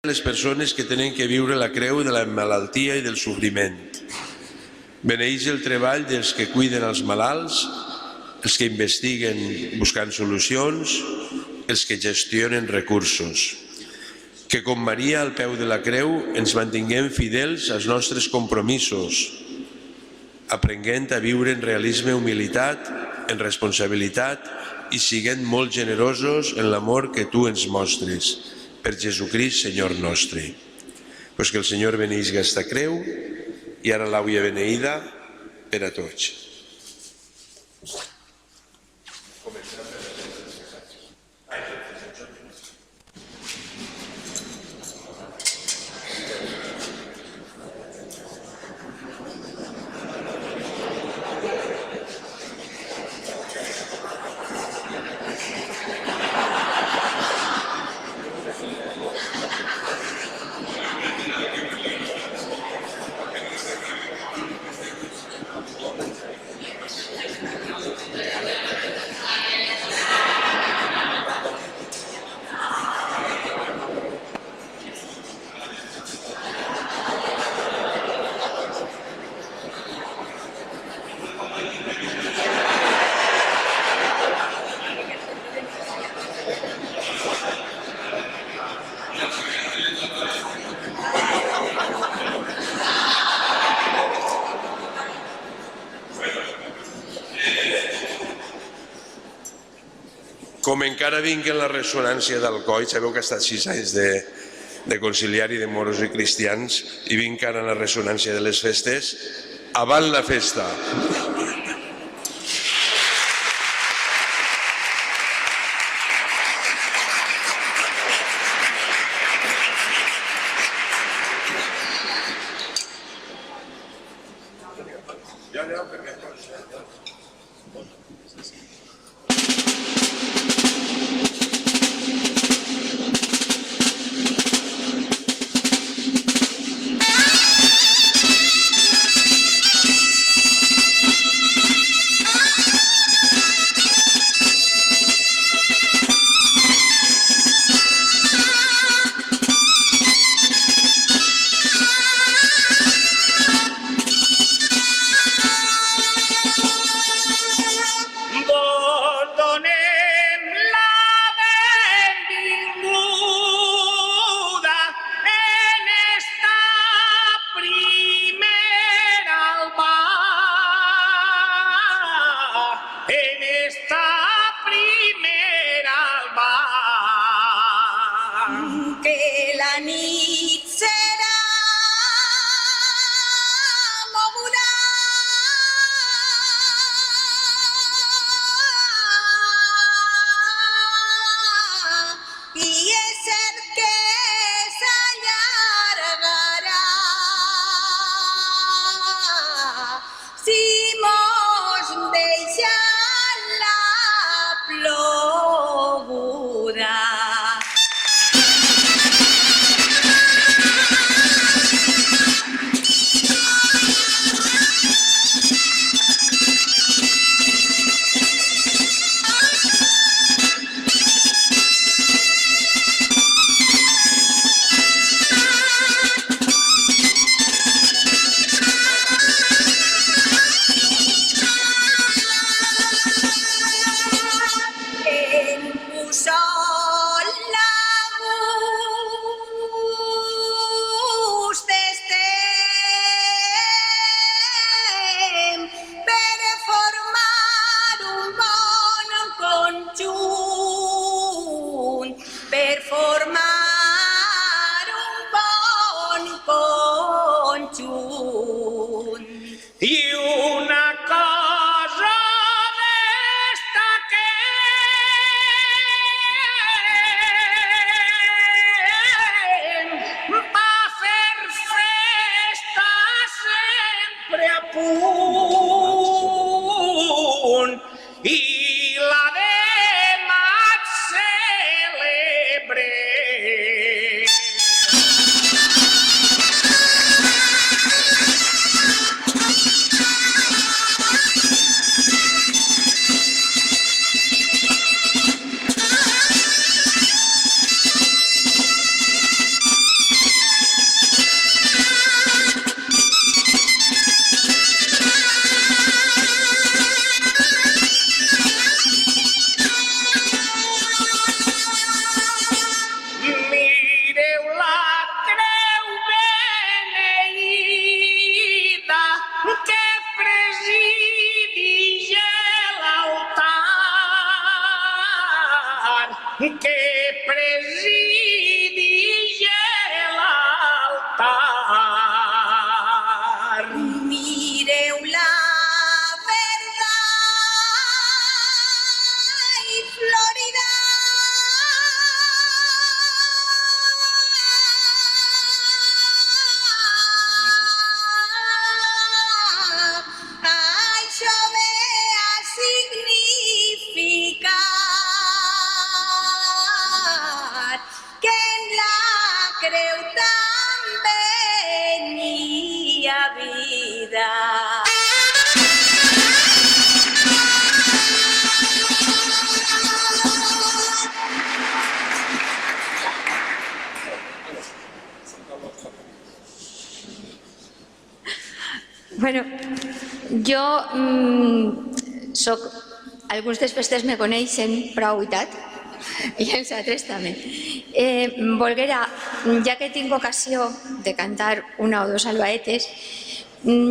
les persones que tenen que viure la creu de la malaltia i del sofriment. Beneeix el treball dels que cuiden els malalts, els que investiguen buscant solucions, els que gestionen recursos. Que com Maria al peu de la creu ens mantinguem fidels als nostres compromisos, aprenguent a viure en realisme, humilitat, en responsabilitat i siguent molt generosos en l'amor que tu ens mostres. Per Jesucrist, Senyor nostre. Pues que el Senyor beneïsga esta creu i ara l'auia beneïda per a tots. Com encara vinc en la ressonància d'Alcoi, sabeu que he estat 6 anys de conciliari de moros i cristians i vinc ara en la ressonància de les festes, avant la festa. que presideix l'altar. Mireu la verda i florida això ve a significar que en la creu també n'hi ha vida. Bueno, jo soc... Alguns dels festes me coneixen prou i tant, i els altres també. Volguera, ja que tinc ocasió de cantar una o dos albaetes,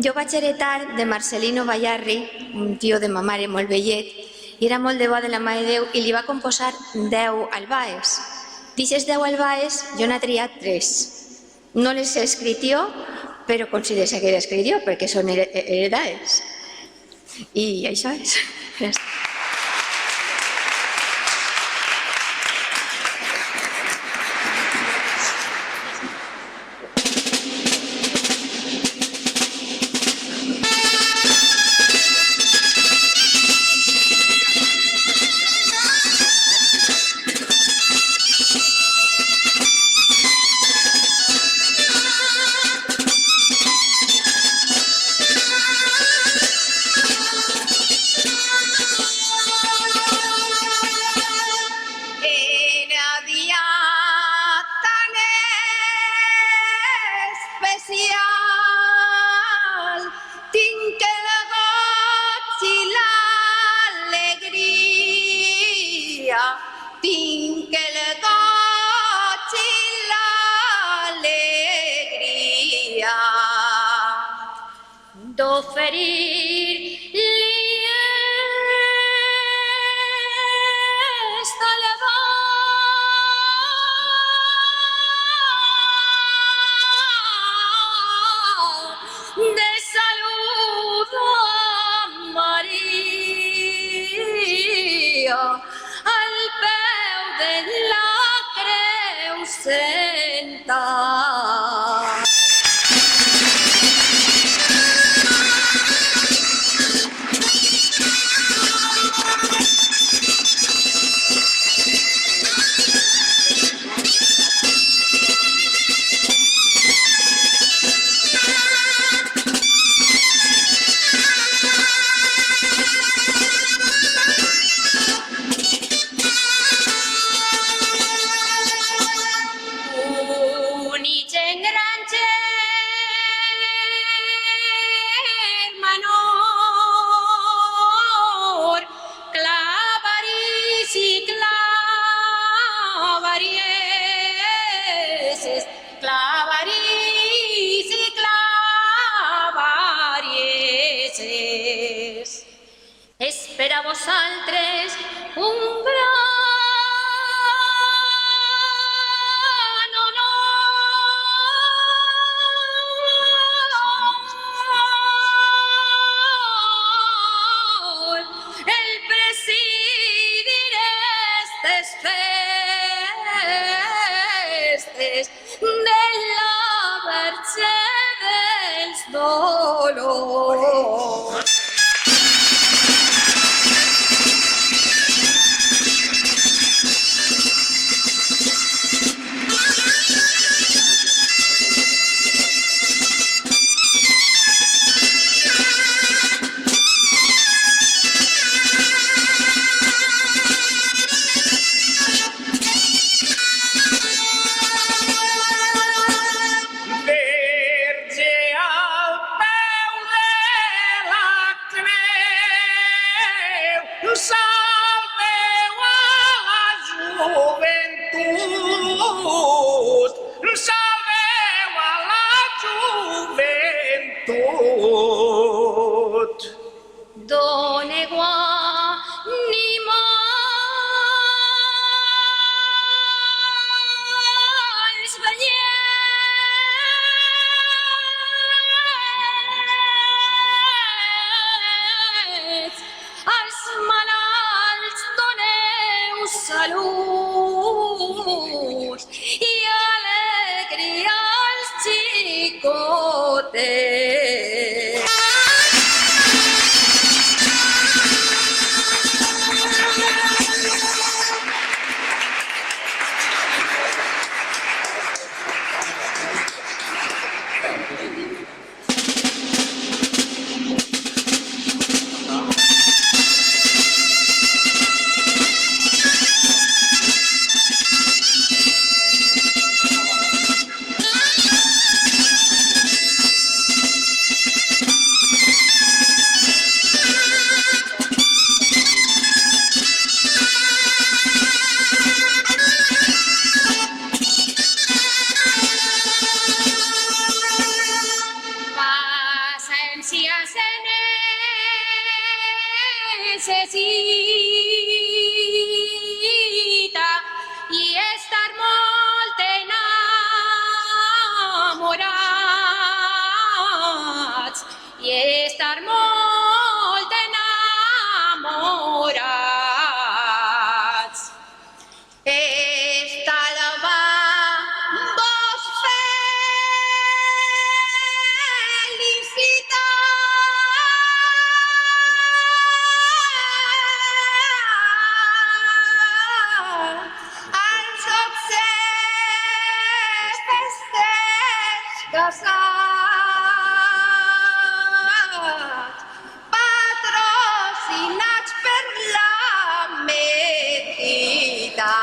jo vaig heretar de Marcelino Bayarri, un tio de ma mare molt vellet, i era molt devot de la Mare de Déu, i li va composar 10 albaes. D'ixes 10 albaes jo n'he triat 3. No les he escrit jo, però considero que les he escrit jo, perquè són heredades. I això és. Gràcies. Tinc el goig i l'alegria d'oferir-li esta de salut a Maria al peu de la creu sentat. Per a vosaltres un gran honor el presidir estes festes de la Verge dels Dolors. Done guanimo poder. Passem si se necessita i estar molt enamorats, i estar molt enamorats. Esta la va vos felicitar als succés festeig casats, patrocinats per la Metita.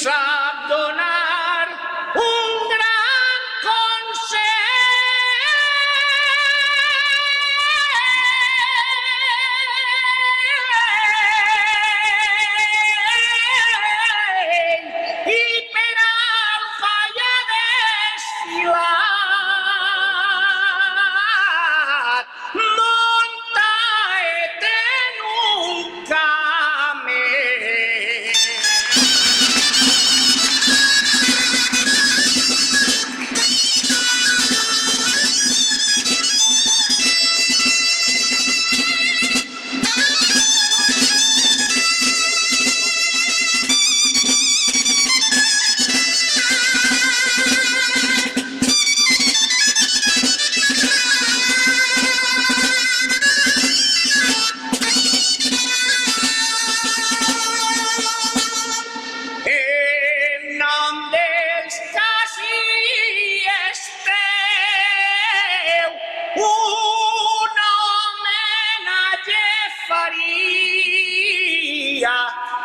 sap donar un gran consell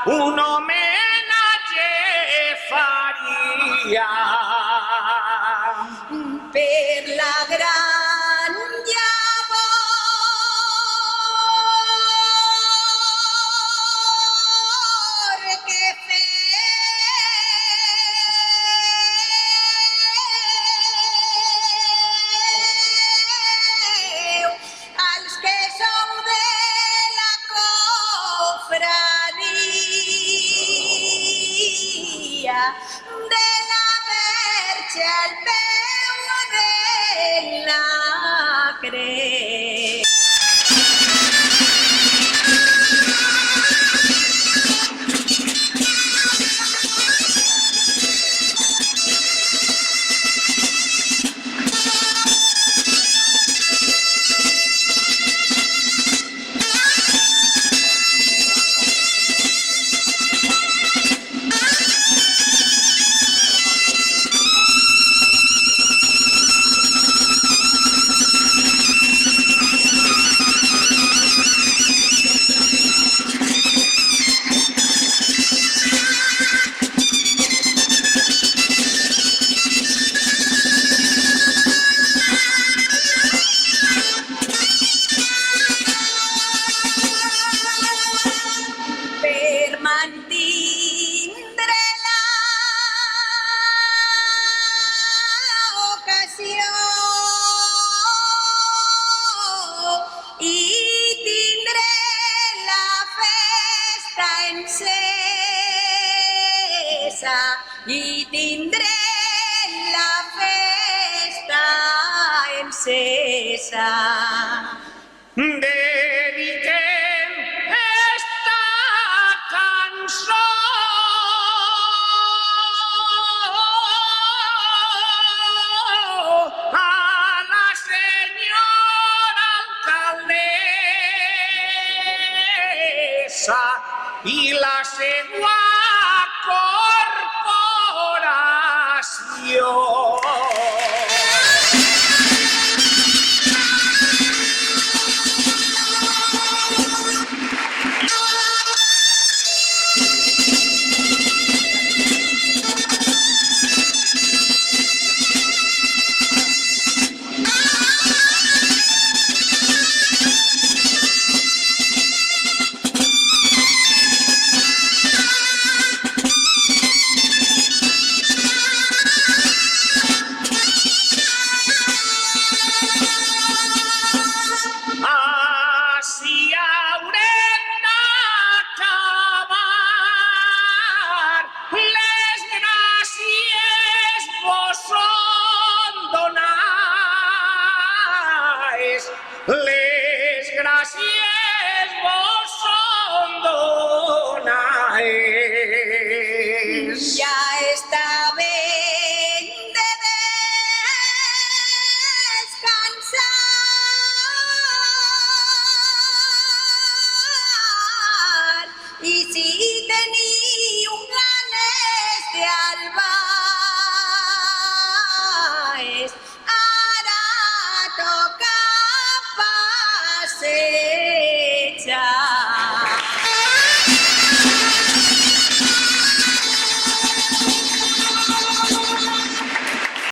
un homenatge faria per la gran llavor que feu als que sou de la cofradia de la Verge al peu de la creu. Per mantindre l'ocasió i tindré la festa encesa i tindré la festa encesa. dediquem esta cançó a la senyora alcaldessa i la seua corporació. Així haurem d'acabar, les gràcies vos són donades, les gràcies vos són donades. Ja